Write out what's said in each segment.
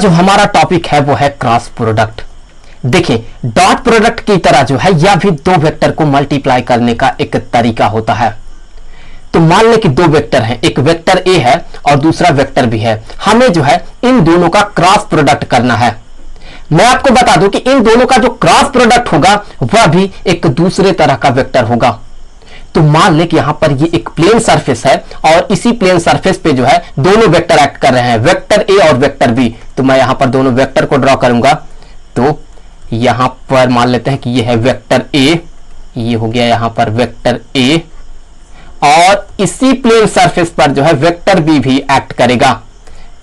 जो हमारा टॉपिक है वो है क्रॉस प्रोडक्ट। देखिए, डॉट प्रोडक्ट की तरह जो है यह भी दो वेक्टर को मल्टीप्लाई करने का एक तरीका होता है। तो मान लें कि दो वेक्टर हैं, एक वेक्टर ए है और दूसरा वेक्टर बी है। हमें जो है इन दोनों का क्रॉस प्रोडक्ट करना है। मैं आपको बता दूं कि इन दोनों का जो क्रॉस प्रोडक्ट होगा वह भी एक दूसरे तरह का वेक्टर होगा। तो मान लें कि यहां पर ये एक प्लेन सरफेस है और इसी प्लेन सरफेस पे जो है दोनों वेक्टर एक्ट कर रहे हैं, वेक्टर ए और वेक्टर बी। तो मैं यहां पर दोनों वेक्टर को ड्रॉ करूंगा। तो यहां पर मान लेते हैं कि ये है वेक्टर ए, ये हो गया यहां पर वेक्टर ए, और इसी प्लेन सरफेस पर जो है वेक्टर बी भी एक्ट करेगा।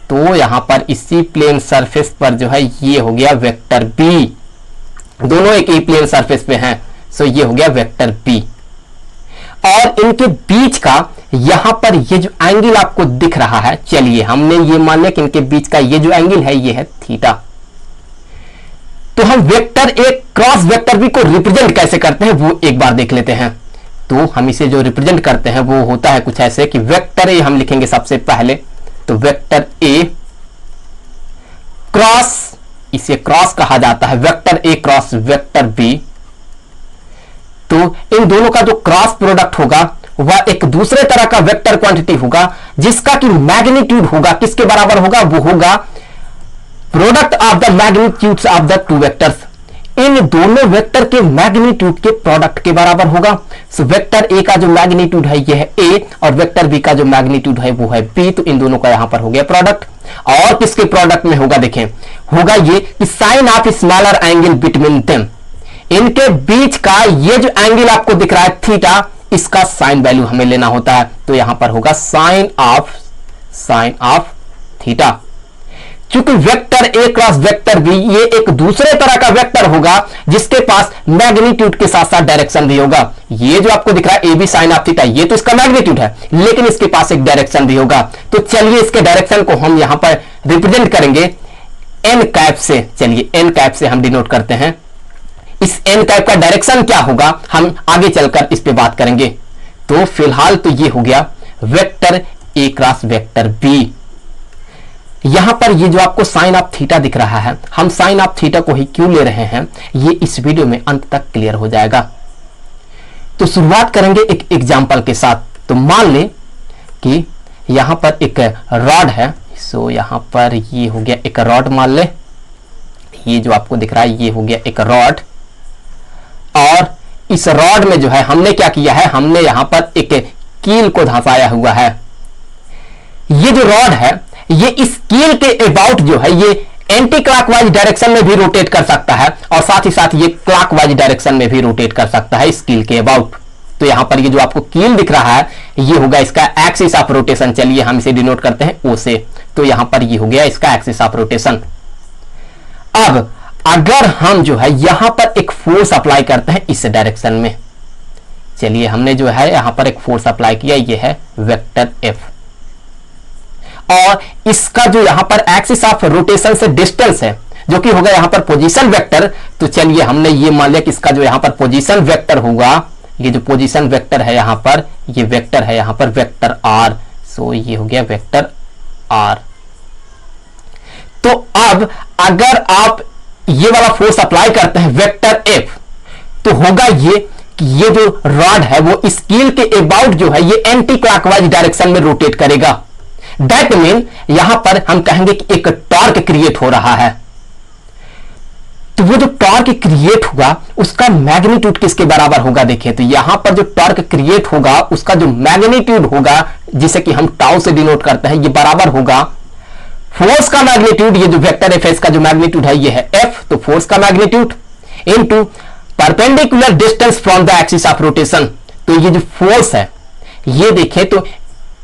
तो यहां पर इसी प्लेन सरफेस पर जो है ये हो गया वेक्टर बी, दोनों एक ही प्लेन सरफेस पे हैं। सो ये हो गया वेक्टर बी, और इनके बीच का यहां पर ये जो एंगल आपको दिख रहा है, चलिए हमने ये मान लिया कि इनके बीच का ये जो एंगल है ये है थीटा। तो हम vector A cross vector B को रिप्रेजेंट कैसे करते हैं वो एक बार देख लेते हैं। तो हम इसे जो रिप्रेजेंट करते हैं वो होता है कुछ ऐसे कि वेक्टर ए हम लिखेंगे सबसे पहले। तो वेक्टर ए क्रॉस, इसे क्रॉस कहा जाता है, vector A cross vector B. तो इन दोनों का जो क्रॉस प्रोडक्ट होगा वह एक दूसरे तरह का वेक्टर क्वांटिटी होगा जिसका कि मैग्नीट्यूड होगा किसके बराबर होगा, वो होगा product of the magnitudes of the two vectors. इन दोनों वेक्टर के मैग्नीट्यूड के प्रोडक्ट के बराबर होगा। सो वेक्टर ए का जो मैग्नीट्यूड है ये है ए और वेक्टर बी का जो मैग्नीट्यूड है वो है बी। तो इन दोनों का यहां पर हो गया प्रोडक्ट। और किसके प्रोडक्ट में होगा, देखें होगा ये कि sine of smaller angle between them, इनके बीच का ये जो एंगल आपको दिख रहा है थीटा, इसका साइन वैल्यू हमें लेना होता है। तो यहां पर होगा साइन ऑफ थीटा। चूंकि vector A cross vector B ये एक दूसरे तरह का वेक्टर होगा जिसके पास मैग्नीट्यूड के साथ साथ डायरेक्शन भी होगा। ये जो आपको दिख रहा है A B sine of theta, ये तो इसका मैग्नीट्यूड है लेकिन इसके पास एक डायरेक्शन भी होगा। तो चलिए इसके डायरेक्शन को हम यहां पर रिप्रेजेंट करेंगे एन कैप से। चलिए एन कैप से हम डिनोट करते हैं। इस एन कैप का डायरेक्शन क्या होगा हम आगे चलकर इस पे बात करेंगे। तो फिलहाल तो ये हो गया vector A cross vector B. यहां पर ये जो आपको साइन ऑफ थीटा दिख रहा है, हम साइन ऑफ थीटा को ही क्यों ले रहे हैं ये इस वीडियो में अंत तक क्लियर हो जाएगा। तो शुरुआत करेंगे एक एग्जांपल के साथ। तो मान लें कि यहां पर एक रॉड है। सो यहां पर ये हो गया एक रॉड, मान ले ये जो आपको दिख रहा है ये हो गया एक रॉड, और इस रॉड में जो है हमने क्या किया है, हमने यहां पर एक कील को धंसाया हुआ है। ये जो रॉड है ये इस कील के अबाउट जो है ये एंटी क्लॉकवाइज डायरेक्शन में भी रोटेट कर सकता है और साथ ही साथ ये क्लॉकवाइज डायरेक्शन में भी रोटेट कर सकता है इस कील के अबाउट। तो यहां पर ये जो आपको कील दिख रहा है ये होगा इसका एक्सिस ऑफ रोटेशन। चलिए हम इसे डिनोट करते हैं ओ से। तो यहां पर ये हो गया इसका एक्सिस ऑफ रोटेशन। अब अगर हम जो है यहां पर एक फोर्स अप्लाई करते हैं इस डायरेक्शन में, चलिए हमने जो है यहां पर एक फोर्स अप्लाई किया, ये है वेक्टर एफ, और इसका जो यहां पर एक्सिस ऑफ रोटेशन से डिस्टेंस है जो कि होगा यहां पर पोजीशन वेक्टर। तो चलिए हमने ये मान लिया कि इसका जो यहां पर पोजीशन वेक्टर होगा, ये जो पोजीशन वेक्टर है यहां पर, ये वेक्टर है यहां पर वेक्टर आर। सो ये हो गया वेक्टर आर। तो अब अगर आप ये वाला फोर्स अप्लाई करते हैं वेक्टर एफ, तो होगा ये कि ये जो रॉड है वो इस कील के अबाउट जो है ये एंटी क्लॉकवाइज डायरेक्शन में रोटेट करेगा। दैट मीन यहां पर हम कहेंगे कि एक टॉर्क क्रिएट हो रहा है। तो वो जो टॉर्क क्रिएट होगा उसका मैग्नीट्यूड किसके बराबर होगा, देखिए तो यहां पर जो टॉर्क क्रिएट होगा उसका जो मैग्नीट्यूड होगा जिसे कि हम टाउ से डिनोट करते हैं, ये बराबर होगा फोर्स का मैग्नीट्यूड, ये जो वेक्टर एफ का जो मैग्नीट्यूड है ये है एफ, तो फोर्स का magnitude into perpendicular distance from the axis of rotation. तो ये जो फोर्स है ये देखें तो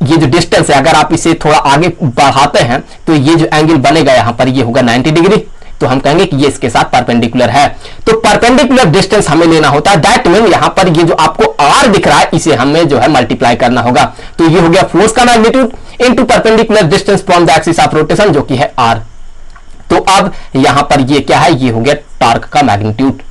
ये जो डिस्टेंस है अगर आप इसे थोड़ा आगे बढ़ाते हैं तो ये जो एंगल बनेगा यहां पर ये होगा 90 डिग्री। तो हम कहेंगे कि ये इसके साथ परपेंडिकुलर है। तो परपेंडिकुलर डिस्टेंस हमें लेना होता है। दैट मीन यहां पर ये जो आपको आर दिख रहा है इसे हमें जो है मल्टीप्लाई करना होगा। तो ये हो गया फोर्स का magnitude into perpendicular distance from the axis of rotation जो कि है आर। तो अब यहां पर ये क्या है, ये हो गया टॉर्क का मैग्नीट्यूड।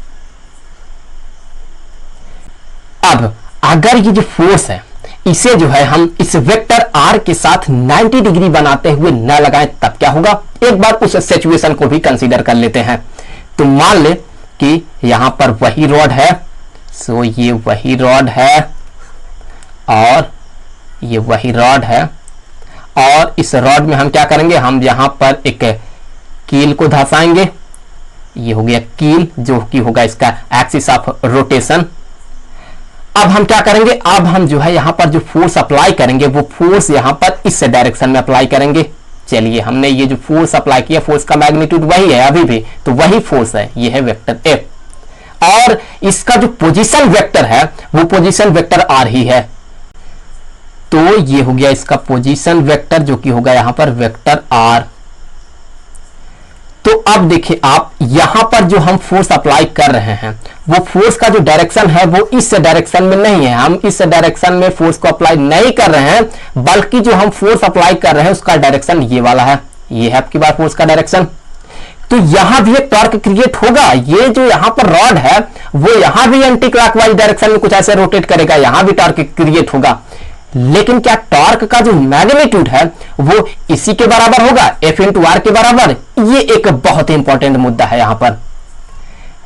अब अगर ये जो फोर्स है इसे जो है हम इस वेक्टर आर के साथ 90 डिग्री बनाते हुए न लगाएं तब क्या होगा, एक बार उस सिचुएशन को भी कंसीडर कर लेते हैं। तो मान ले कि यहां पर वही रॉड है, सो ये वही रॉड है और ये वही रॉड है, और इस रॉड में हम क्या करेंगे, हम यहां पर एक कील को धंसाएंगे। ये हो गया कील जो कि होगा इसका एक्सिस ऑफ रोटेशन। अब हम क्या करेंगे, अब हम जो है यहां पर जो फोर्स अप्लाई करेंगे वो फोर्स यहां पर इस डायरेक्शन में अप्लाई करेंगे। चलिए हमने ये जो फोर्स अप्लाई किया, फोर्स का मैग्नीट्यूड वही है अभी भी, तो वही फोर्स है, ये है वेक्टर एफ, और इसका जो पोजीशन वेक्टर है वो पोजीशन वेक्टर आर ही है। तो ये हो गया इसका पोजीशन वेक्टर जो कि होगा यहां पर वेक्टर आर। तो अब देखिए आप यहां पर जो हम फोर्स अप्लाई कर रहे हैं वो फोर्स का जो डायरेक्शन है वो इस डायरेक्शन में नहीं है, हम इस डायरेक्शन में फोर्स को अप्लाई नहीं कर रहे हैं, बल्कि जो हम फोर्स अप्लाई कर रहे हैं उसका डायरेक्शन ये वाला है, ये है आपकी बार फोर्स का डायरेक्शन। तो यहां भी एक टॉर्क क्रिएट होगा, ये जो यहां पर रॉड है वो यहां भी एंटी क्लॉकवाइज डायरेक्शन में कुछ ऐसे रोटेट करेगा, यहां भी टॉर्क क्रिएट होगा, लेकिन क्या टॉर्क का जो मैग्नीट्यूड है वो इसी के बराबर होगा, एफ इंटू आर के बराबर? ये एक बहुत ही इंपॉर्टेंट मुद्दा है यहां पर।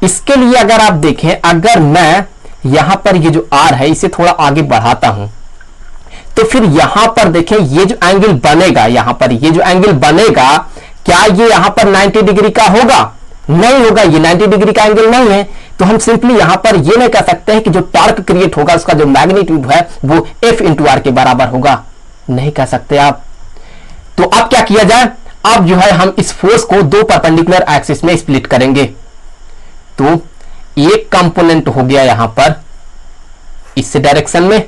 इसके लिए अगर आप देखें, अगर मैं यहां पर ये जो आर है इसे थोड़ा आगे बढ़ाता हूं तो फिर यहां पर देखें ये जो एंगल बनेगा, यहां पर ये जो एंगल बनेगा, क्या ये यहां पर 90 डिग्री का होगा? नहीं होगा, ये 90 डिग्री का एंगल नहीं है। तो हम सिंपली यहां पर ये नहीं कह सकते हैं कि जो टॉर्क क्रिएट होगा उसका जो मैग्नीट्यूड है वो एफ इंटू आर के बराबर होगा, नहीं कह सकते आप। तो अब क्या किया जाए, अब जो है हम इस फोर्स को दो परपेंडिकुलर एक्सिस में स्प्लिट करेंगे। तो एक कंपोनेंट हो गया यहां पर इस डायरेक्शन में,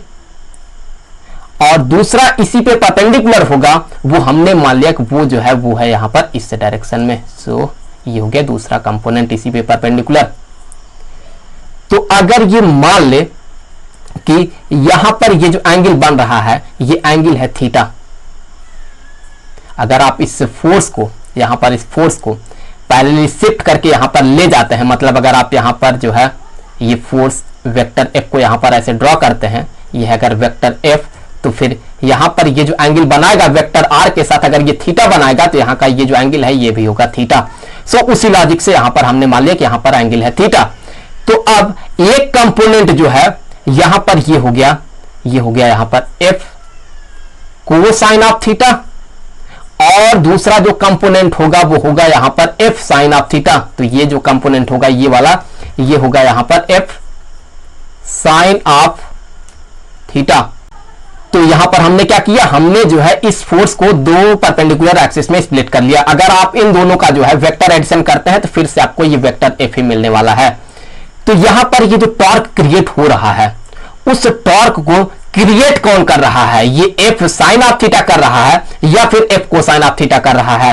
और दूसरा इसी पे परपेंडिकुलर होगा, वो हमने मान लिया कि वो जो है वो है यहां पर इस डायरेक्शन में। सो ये हो गया दूसरा कंपोनेंट इसी पे परपेंडिकुलर। तो अगर ये मान ले कि यहां पर ये जो एंगल बन रहा है ये एंगल है थीटा, अगर आप इस फोर्स को यहां पर इस फोर्स को पैरेलली शिफ्ट करके यहां पर ले जाते हैं, मतलब अगर आप यहां पर जो है ये फोर्स वेक्टर एफ को यहां पर ऐसे ड्रॉ करते हैं, ये है अगर वेक्टर एफ, तो फिर यहां पर ये जो एंगल बनाएगा वेक्टर आर के साथ अगर ये थीटा बनाएगा तो यहां का ये जो एंगल है ये भी होगा थीटा। सो उसी लॉजिक से यहां पर हमने मान लिया कि यहां पर एंगल है थीटा। तो अब एक कंपोनेंट जो है यहां पर ये हो गया यहां पर एफ कोसाइन ऑफ थीटा, और दूसरा जो कंपोनेंट होगा वो होगा यहां पर एफ साइन ऑफ थीटा। तो ये जो कंपोनेंट होगा ये वाला, ये होगा यहां पर एफ साइन ऑफ थीटा। तो यहां पर हमने क्या किया, हमने जो है इस फोर्स को दो परपेंडिकुलर एक्सिस में स्प्लिट कर लिया। अगर आप इन दोनों का जो है वेक्टर एडिशन करते हैं तो फिर से आपको ये वेक्टर एफ ही मिलने वाला है। तो यहां पर ये जो टॉर्क क्रिएट हो रहा है उस टॉर्क को क्रिएट कौन कर रहा है, ये एफ साइन ऑफ थीटा कर रहा है या फिर एफ कोसाइन ऑफ थीटा कर रहा है?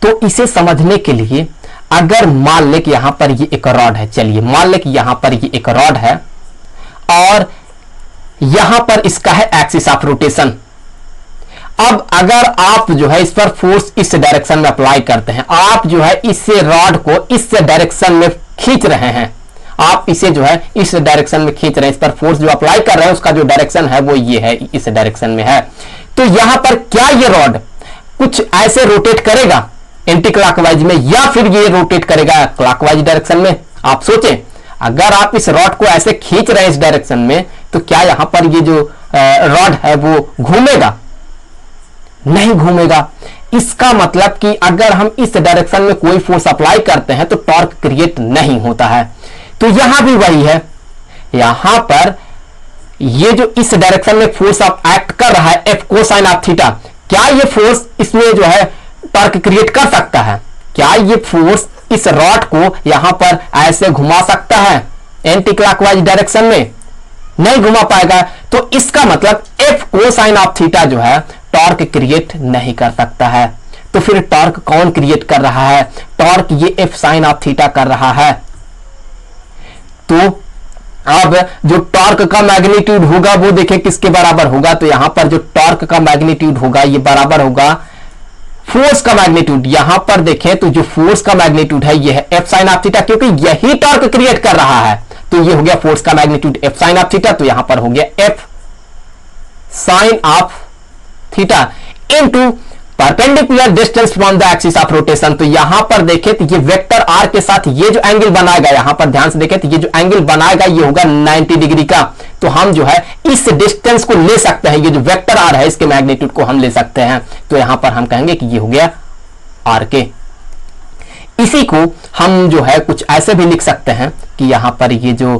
तो इसे समझने के लिए अगर मान ले कि यहां पर ये एक रॉड है, चलिए मान ले कि यहां पर ये एक रॉड है और यहां पर इसका है एक्सिस ऑफ रोटेशन। अब अगर आप जो है इस पर फोर्स इस डायरेक्शन में अप्लाई करते हैं, आप जो है इस रॉड को इस डायरेक्शन में खींच रहे हैं, आप इसे जो है इस डायरेक्शन में खींच रहे हैं, इस पर फोर्स जो अप्लाई कर रहे हैं उसका जो डायरेक्शन है वो ये है, इस डायरेक्शन में है। तो यहां पर क्या ये रॉड कुछ ऐसे रोटेट करेगा एंटी क्लॉकवाइज में या फिर ये रोटेट करेगा क्लॉकवाइज डायरेक्शन में? आप सोचें, अगर आप इस रॉड को ऐसे खींच रहे हैं इस डायरेक्शन में तो क्या यहां पर ये जो रॉड है वो घूमेगा? नहीं घूमेगा। इसका मतलब कि अगर हम इस डायरेक्शन में कोई फोर्स अप्लाई करते हैं तो टॉर्क क्रिएट नहीं होता है। तो यहां भी वही है, यहां पर ये जो इस डायरेक्शन में फोर्स एक्ट कर रहा है एफ कोसाइन ऑफ थीटा, क्या ये फोर्स इसमें जो है टॉर्क क्रिएट कर सकता है? क्या ये फोर्स इस रॉड को यहां पर ऐसे घुमा सकता है एंटी क्लॉकवाइज डायरेक्शन में? नहीं घुमा पाएगा। तो इसका मतलब एफ कोसाइन ऑफ थीटा जो है टॉर्क क्रिएट नहीं कर सकता है। तो फिर टॉर्क कौन क्रिएट कर रहा है? टॉर्क ये एफ साइन ऑफ थीटा कर रहा है। तो अब जो टॉर्क का मैग्नीट्यूड होगा वो देखें किसके बराबर होगा, तो यहां पर जो टॉर्क का मैग्नीट्यूड होगा ये बराबर होगा फोर्स का मैग्नीट्यूड। यहां पर देखें तो जो फोर्स का मैग्नीट्यूड है ये है एफ साइन ऑफ थीटा, क्योंकि यही टॉर्क क्रिएट कर रहा है। तो ये हो गया फोर्स का magnitude F sine of theta, तो यहां पर हो गया F sine of theta into perpendicular distance from the axis of rotation. तो यहां पर देखें तो ये वेक्टर आर के साथ ये जो एंगल बनाएगा, यहां पर ध्यान से देखें तो ये जो एंगल बनाएगा ये होगा 90 डिग्री का। तो हम जो है इस डिस्टेंस को ले सकते हैं, ये जो वेक्टर आर है इसके मैग्नीट्यूड को हम ले सकते हैं। तो यहां पर हम कहेंगे कि ये हो गया आर के। इसी को हम जो है कुछ ऐसे भी लिख सकते हैं कि यहां पर ये जो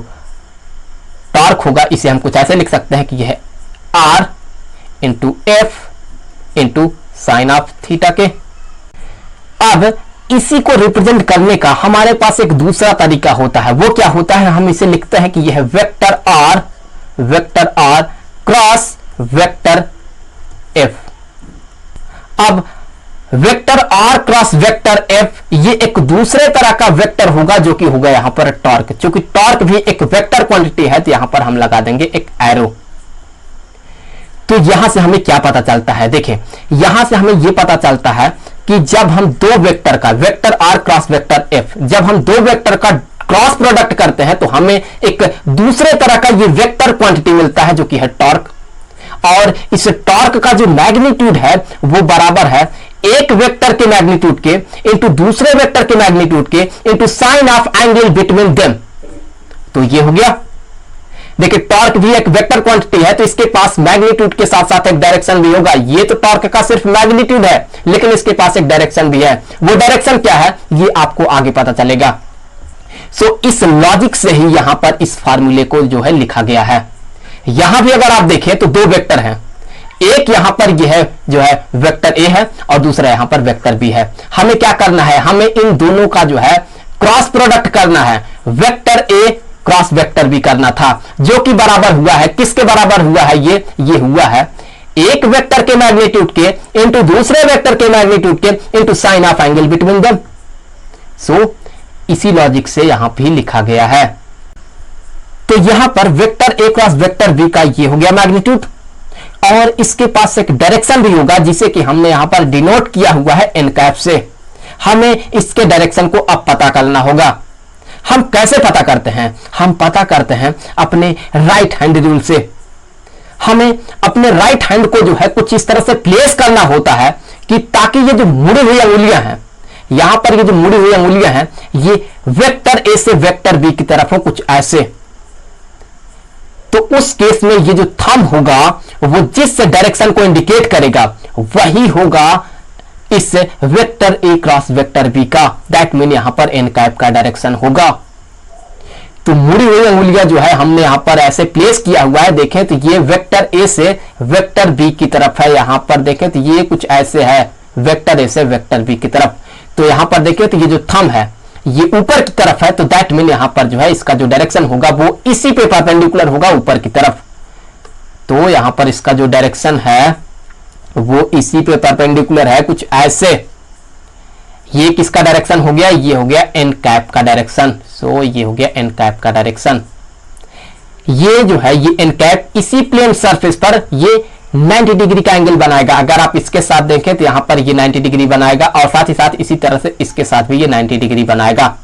टॉर्क होगा इसे हम कुछ ऐसे लिख सकते हैं कि यह R into F into sine of theta के। अब इसी को रिप्रेजेंट करने का हमारे पास एक दूसरा तरीका होता है। वो क्या होता है, हम इसे लिखते हैं कि यह vector R cross vector F. अब vector R cross vector F ये एक दूसरे तरह का वेक्टर होगा जो कि होगा यहां पर टॉर्क। क्योंकि टॉर्क भी एक वेक्टर क्वांटिटी है तो यहां पर हम लगा देंगे एक एरो। तो यहां से हमें क्या पता चलता है, देखें यहां से हमें यह पता चलता है कि जब हम दो वेक्टर का vector R cross vector F, जब हम दो वेक्टर का क्रॉस प्रोडक्ट करते हैं तो हमें एक दूसरे तरह का ये वेक्टर क्वांटिटी मिलता है जो कि है टॉर्क। और इस टॉर्क का जो मैग्नीट्यूड है वो बराबर है एक वेक्टर के मैग्नीट्यूड के इंटू दूसरे वेक्टर के मैग्नीट्यूड के into sine of angle between them. तो ये हो गया। देखिए टॉर्क भी एक वेक्टर क्वांटिटी है तो इसके पास मैग्नीट्यूड के साथ साथ एक डायरेक्शन भी होगा। ये तो टॉर्क का सिर्फ मैग्नीट्यूड है लेकिन इसके पास एक डायरेक्शन भी है। वो डायरेक्शन क्या है ये आपको आगे पता चलेगा। सो इस लॉजिक से ही यहां पर इस फार्मूले को जो है लिखा गया है। यहां भी अगर आप देखें तो दो वेक्टर हैं, एक यहां पर यह है जो है वेक्टर ए है और दूसरा यहां पर वेक्टर बी है। हमें क्या करना है, हमें इन दोनों का जो है क्रॉस प्रोडक्ट करना है। Vector A cross vector B करना था जो कि बराबर हुआ है, किसके बराबर हुआ है, ये हुआ है एक वेक्टर के मैग्नीट्यूड के इंटू दूसरे वेक्टर के मैग्नीट्यूड के into sine of angle between them. So इसी लॉजिक से यहां भी लिखा गया है। तो यहां पर vector A cross vector B का ये हो गया मैग्नीट्यूड और इसके पास एक डायरेक्शन भी होगा जिसे कि हमने यहां पर डिनोट किया हुआ है एन कैप से। हमें इसके डायरेक्शन को अब पता करना होगा। हम कैसे पता करते हैं, हम पता करते हैं अपने राइट हैंड रूल से। हमें अपने राइट हैंड को जो है कुछ इस तरह से प्लेस करना होता है कि ताकि ये जो मुड़ी हुई अंगुलियां हैं, यहां पर ये जो मुड़ी हुई अंगुलियां हैं ये वेक्टर ए से वेक्टर बी की तरफ हो कुछ ऐसे। तो उस केस में ये जो थंब होगा वो जिस डायरेक्शन को इंडिकेट करेगा वही होगा इस vector A cross vector B का। दैट मीन यहां पर एन कैप का डायरेक्शन होगा। तो मुड़ी हुई अंगुलियां जो है हमने यहां पर ऐसे प्लेस किया हुआ है। देखें तो ये वेक्टर ए से वेक्टर बी की तरफ है। यहां पर देखें तो ये कुछ ऐसे है वेक्टर ए से वेक्टर बी की तरफ। तो यहां पर देखें तो ये जो थंब है ये ऊपर की तरफ है। तो दैट मीन यहां पर जो है इसका जो डायरेक्शन होगा वो इसी पे परपेंडिकुलर होगा ऊपर की तरफ। तो यहां पर इसका जो डायरेक्शन है वो इसी पे परपेंडिकुलर है कुछ ऐसे। ये किसका डायरेक्शन हो गया, ये हो गया एन कैप का डायरेक्शन। सो ये हो गया एन कैप का डायरेक्शन। ये जो है ये एन कैप इसी प्लेन सरफेस पर ये 90 डिग्री का एंगल बनाएगा। अगर आप इसके साथ देखें तो यहां पर ये 90 डिग्री बनाएगा और साथ ही साथ इसी तरह से इसके साथ भी ये 90 डिग्री बनाएगा।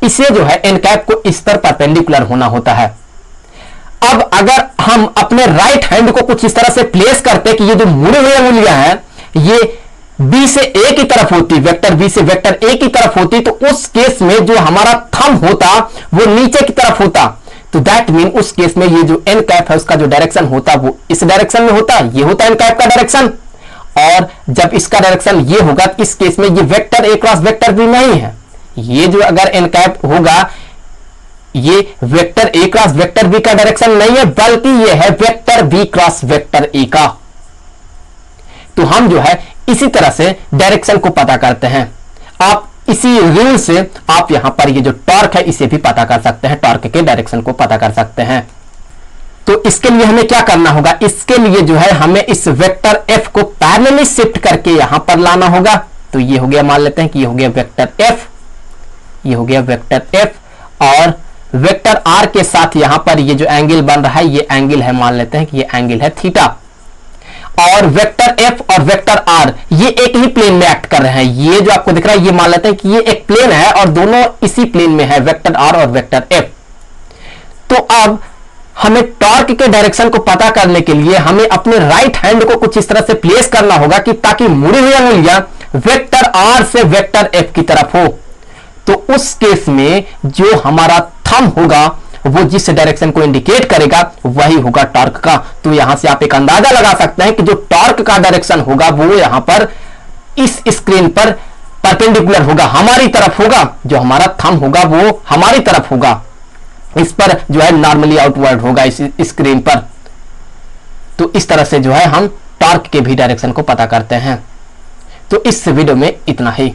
इसे जो है एन कैप को इस पर परपेंडिकुलर होना होता है। अब अगर हम अपने राइट हैंड को कुछ इस तरह से प्लेस करते कि ये जो मुड़ी हुई अंगुलियां हैं ये बी से ए की तरफ होती, वेक्टर बी से वेक्टर ए की तरफ होती, तो उस केस में जो हमारा थंब होता वो नीचे की तरफ होता। तो दैट मीन उस केस में ये जो एन कैप है उसका जो डायरेक्शन होता वो इस डायरेक्शन में होता, ये होता एन कैप का डायरेक्शन। और जब इसका डायरेक्शन ये होगा इस केस में ये vector A cross vector B नहीं है। ये जो अगर एन कैप होगा ये vector A cross vector B का डायरेक्शन नहीं है बल्कि ये है vector B cross vector A का। तो हम जो है इसी तरह से डायरेक्शन को पता करते हैं। आप इसी रूल से आप यहां पर ये जो टॉर्क है इसे भी पता कर सकते हैं, टॉर्क के डायरेक्शन को पता कर सकते हैं। तो इसके लिए हमें क्या करना होगा, इसके लिए जो है हमें इस वेक्टर एफ को पैरेलली शिफ्ट करके यहां पर लाना होगा। तो ये हो गया, मान लेते हैं कि ये हो गया वेक्टर एफ, ये हो गया वेक्टर एफ और वेक्टर आर के साथ यहां पर ये जो एंगल बन रहा है ये एंगल है, मान लेते हैं कि ये एंगल है थीटा। और वेक्टर एफ और वेक्टर आर ये एक ही प्लेन में एक्ट कर रहे हैं। ये जो आपको दिख रहा है ये मान लेते हैं कि ये एक प्लेन है और दोनों इसी प्लेन में है, वेक्टर आर और वेक्टर एफ। तो अब हमें टॉर्क के डायरेक्शन को पता करने के लिए हमें अपने राइट हैंड को कुछ इस तरह से प्लेस करना होगा कि ताकि मुड़ी हुई अंगुलियां वेक्टर आर से वेक्टर एफ की तरफ हो। तो उस केस में जो हमारा थंब होगा वो जिस डायरेक्शन को इंडिकेट करेगा वही होगा टॉर्क का। तो यहां से आप एक अंदाजा लगा सकते हैं कि जो टॉर्क का डायरेक्शन होगा वो यहां पर इस स्क्रीन पर परपेंडिकुलर होगा, हमारी तरफ होगा। जो हमारा थंब होगा वो हमारी तरफ होगा, इस पर जो है नॉर्मली आउटवर्ड होगा इस स्क्रीन पर। तो इस तरह से जो है हम टॉर्क के भी डायरेक्शन को पता करते हैं। तो इस वीडियो में इतना ही।